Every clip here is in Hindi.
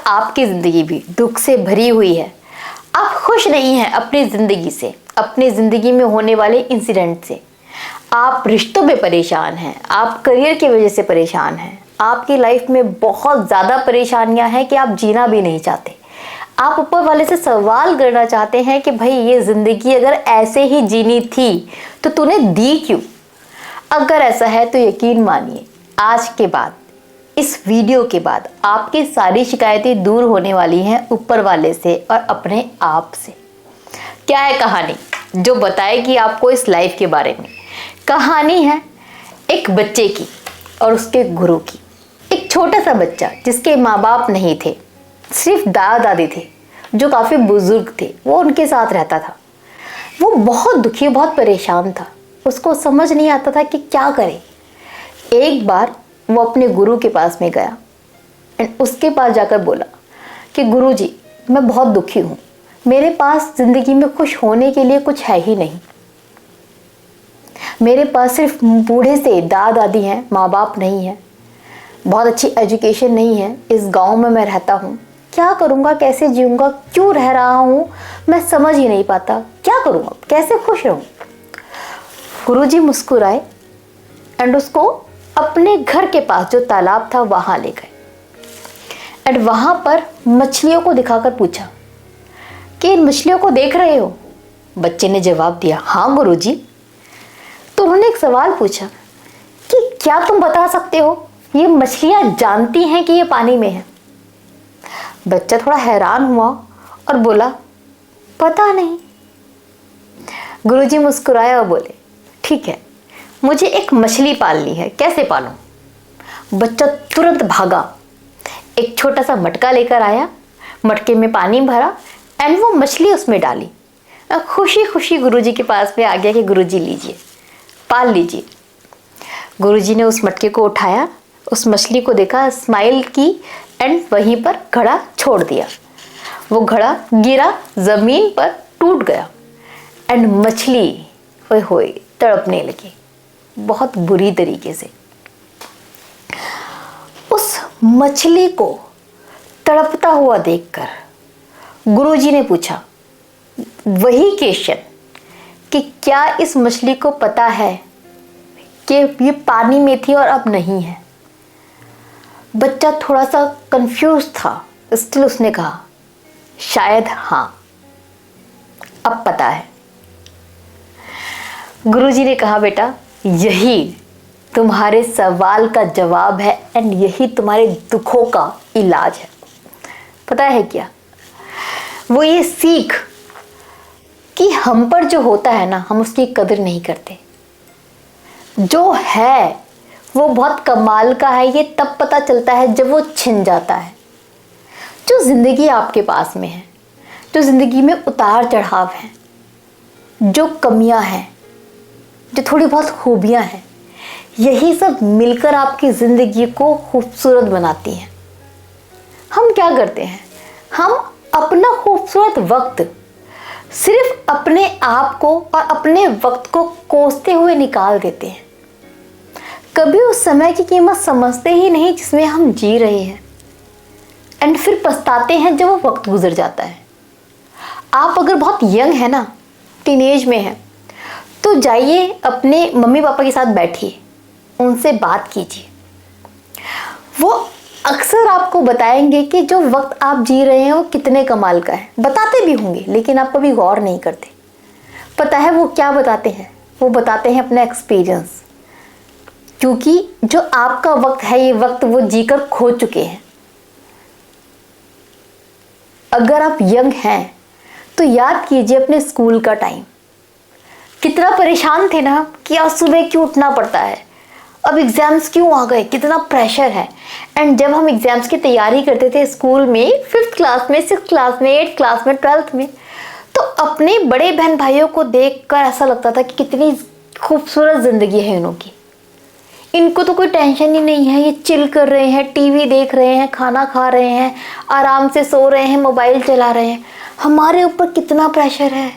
आपकी ज़िंदगी भी दुख से भरी हुई है, आप खुश नहीं हैं अपनी ज़िंदगी से, अपनी ज़िंदगी में होने वाले इंसिडेंट से, आप रिश्तों में परेशान हैं, आप करियर की वजह से परेशान हैं, आपकी लाइफ में बहुत ज़्यादा परेशानियां हैं कि आप जीना भी नहीं चाहते, आप ऊपर वाले से सवाल करना चाहते हैं कि भाई ये ज़िंदगी अगर ऐसे ही जीनी थी तो तूने दी क्यों। अगर ऐसा है तो यकीन मानिए आज के बाद, इस वीडियो के बाद आपकी सारी शिकायतें दूर होने वाली हैं ऊपर वाले से और अपने आप से। क्या है कहानी जो बताएगी आपको इस लाइफ के बारे में। कहानी है एक बच्चे की और उसके गुरु की। एक छोटा सा बच्चा जिसके माँ बाप नहीं थे, सिर्फ दादा दादी थे जो काफ़ी बुजुर्ग थे, वो उनके साथ रहता था। वो बहुत दुखी, बहुत परेशान था, उसको समझ नहीं आता था कि क्या करे। एक बार वो अपने गुरु के पास में गया एंड उसके पास जाकर बोला कि गुरुजी, मैं बहुत दुखी हूँ, मेरे पास ज़िंदगी में खुश होने के लिए कुछ है ही नहीं। मेरे पास सिर्फ बूढ़े से दादा दादी हैं, माँ बाप नहीं है, बहुत अच्छी एजुकेशन नहीं है, इस गांव में मैं रहता हूँ, क्या करूँगा, कैसे जीऊँगा, क्यों रह रहा हूँ, मैं समझ ही नहीं पाता, क्या करूँगा, कैसे खुश रहूँ। गुरुजी मुस्कुराए एंड उसको अपने घर के पास जो तालाब था वहाँ ले गए एंड वहाँ पर मछलियों को दिखाकर पूछा कि इन मछलियों को देख रहे हो। बच्चे ने जवाब दिया, हाँ गुरुजी। तो उन्होंने एक सवाल पूछा कि क्या तुम बता सकते हो ये मछलियाँ जानती हैं कि ये पानी में है। बच्चा थोड़ा हैरान हुआ और बोला, पता नहीं। गुरुजी मुस्कुराए और बोले, ठीक है, मुझे एक मछली पालनी है, कैसे पालूं। बच्चा तुरंत भागा, एक छोटा सा मटका लेकर आया, मटके में पानी भरा एंड वो मछली उसमें डाली। खुशी खुशी गुरुजी के पास में आ गया कि गुरुजी लीजिए, पाल लीजिए। गुरुजी ने उस मटके को उठाया, उस मछली को देखा, स्माइल की एंड वहीं पर घड़ा छोड़ दिया। वो घड़ा गिरा, जमीन पर टूट गया एंड मछली ओए होए तड़पने लगी बहुत बुरी तरीके से। उस मछली को तड़पता हुआ देखकर गुरुजी ने पूछा वही क्वेश्चन कि क्या इस मछली को पता है कि ये पानी में थी और अब नहीं है। बच्चा थोड़ा सा कंफ्यूज था, स्टिल उसने कहा, शायद हाँ, अब पता है। गुरुजी ने कहा, बेटा यही तुम्हारे सवाल का जवाब है एंड यही तुम्हारे दुखों का इलाज है। पता है क्या, वो ये सीख कि हम पर जो होता है ना, हम उसकी कदर नहीं करते। जो है वो बहुत कमाल का है, ये तब पता चलता है जब वो छिन जाता है। जो ज़िंदगी आपके पास में है, जो ज़िंदगी में उतार चढ़ाव है, जो कमियां हैं, जो थोड़ी बहुत खूबियां हैं, यही सब मिलकर आपकी ज़िंदगी को खूबसूरत बनाती हैं। हम क्या करते हैं, हम अपना खूबसूरत वक्त सिर्फ अपने आप को और अपने वक्त को कोसते हुए निकाल देते हैं। कभी उस समय की कीमत समझते ही नहीं जिसमें हम जी रहे हैं एंड फिर पछताते हैं जब वो वक्त गुजर जाता है। आप अगर बहुत यंग है ना, टीनेज में है, तो जाइए अपने मम्मी पापा के साथ बैठिए, उनसे बात कीजिए। वो अक्सर आपको बताएंगे कि जो वक्त आप जी रहे हैं वो कितने कमाल का है। बताते भी होंगे लेकिन आप कभी गौर नहीं करते। पता है वो क्या बताते हैं, वो बताते हैं अपना एक्सपीरियंस, क्योंकि जो आपका वक्त है ये वक्त वो जीकर खो चुके हैं। अगर आप यंग हैं तो याद कीजिए अपने स्कूल का टाइम, कितना परेशान थे ना कि आज सुबह क्यों उठना पड़ता है, अब एग्ज़ाम्स क्यों आ गए, कितना प्रेशर है। एंड जब हम एग्ज़ाम्स की तैयारी करते थे स्कूल में, 5th क्लास में, 6th क्लास में, 8th क्लास में, 12th में, तो अपने बड़े बहन भाइयों को देखकर ऐसा लगता था कि कितनी खूबसूरत ज़िंदगी है इन्हों की। इनको तो कोई टेंशन ही नहीं है, ये चिल कर रहे हैं, टीवी देख रहे हैं, खाना खा रहे हैं, आराम से सो रहे हैं, मोबाइल चला रहे हैं। हमारे ऊपर कितना प्रेशर है,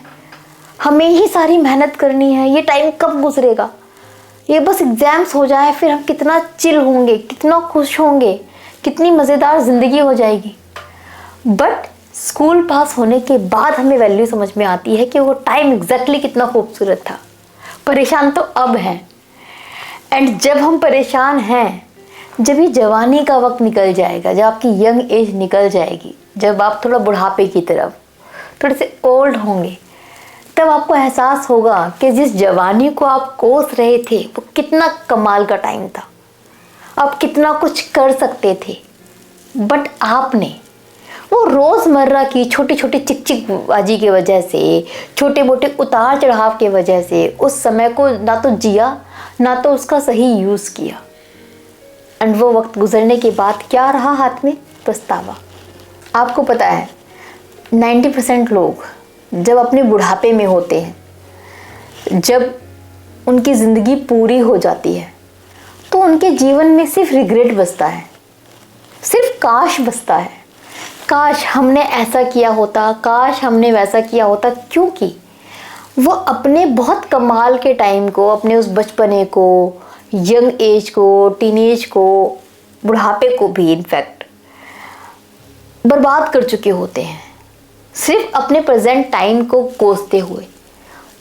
हमें ही सारी मेहनत करनी है, ये टाइम कब गुजरेगा, ये बस एग्ज़ाम्स हो जाए फिर हम कितना चिल होंगे, कितना खुश होंगे, कितनी मज़ेदार ज़िंदगी हो जाएगी। बट स्कूल पास होने के बाद हमें वैल्यू समझ में आती है कि वो टाइम एग्जैक्टली कितना खूबसूरत था। परेशान तो अब हैं, एंड जब हम परेशान हैं, जब ये जवानी का वक्त निकल जाएगा, जब आपकी यंग एज निकल जाएगी, जब आप थोड़ा बुढ़ापे की तरफ थोड़े से ओल्ड होंगे, तब आपको एहसास होगा कि जिस जवानी को आप कोस रहे थे वो कितना कमाल का टाइम था, आप कितना कुछ कर सकते थे। बट आपने वो रोज़मर्रा की छोटी छोटी चिकचिकबाजी की वजह से, छोटे मोटे उतार चढ़ाव के वजह से उस समय को ना तो जिया, ना तो उसका सही यूज़ किया। एंड वो वक्त गुजरने के बाद क्या रहा हाथ में? पछतावा। आपको पता है 90% लोग जब अपने बुढ़ापे में होते हैं, जब उनकी ज़िंदगी पूरी हो जाती है, तो उनके जीवन में सिर्फ रिग्रेट बचता है, सिर्फ काश बचता है। काश हमने ऐसा किया होता, काश हमने वैसा किया होता, क्योंकि वो अपने बहुत कमाल के टाइम को, अपने उस बचपने को, यंग एज को, टीनेज को, बुढ़ापे को भी इनफैक्ट बर्बाद कर चुके होते हैं, सिर्फ अपने प्रेजेंट टाइम को कोसते हुए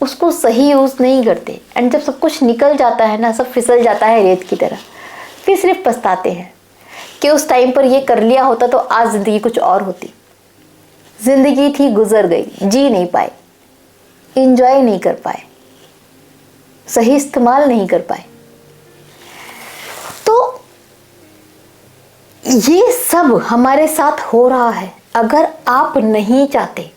उसको सही यूज़ नहीं करते। एंड जब सब कुछ निकल जाता है ना, सब फिसल जाता है रेत की तरह, फिर सिर्फ पछताते हैं कि उस टाइम पर ये कर लिया होता तो आज ज़िंदगी कुछ और होती। ज़िंदगी थी, गुजर गई, जी नहीं पाए, इंजॉय नहीं कर पाए, सही इस्तेमाल नहीं कर पाए। तो ये सब हमारे साथ हो रहा है। अगर आप नहीं चाहते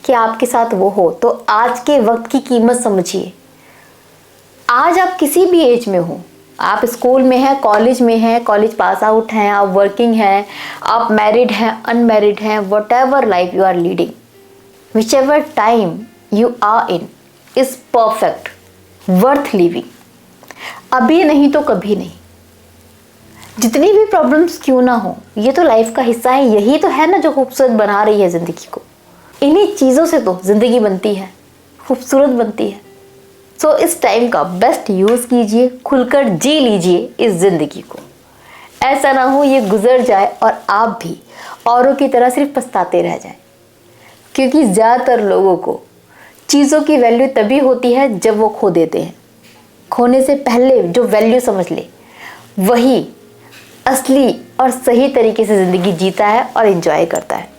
कि आपके साथ वो हो, तो आज के वक्त की कीमत समझिए। आज आप किसी भी एज में हो, आप स्कूल में हैं, कॉलेज में हैं, कॉलेज पास आउट हैं, आप वर्किंग हैं, आप मैरिड हैं, अनमैरिड हैं, whatever life you are leading, whichever time you are in is perfect, worth living. अभी नहीं तो कभी नहीं। जितनी भी प्रॉब्लम्स क्यों ना हो, ये तो लाइफ का हिस्सा है। यही तो है ना जो खूबसूरत बना रही है ज़िंदगी को। इन्हीं चीज़ों से तो ज़िंदगी बनती है, खूबसूरत बनती है। सो इस टाइम का बेस्ट यूज़ कीजिए, खुलकर जी लीजिए इस ज़िंदगी को। ऐसा ना हो ये गुजर जाए और आप भी औरों की तरह सिर्फ पछताते रह जाएं। क्योंकि ज़्यादातर लोगों को चीज़ों की वैल्यू तभी होती है जब वो खो देते हैं। खोने से पहले जो वैल्यू समझ ले, वही असली और सही तरीके से ज़िंदगी जीता है और एंजॉय करता है।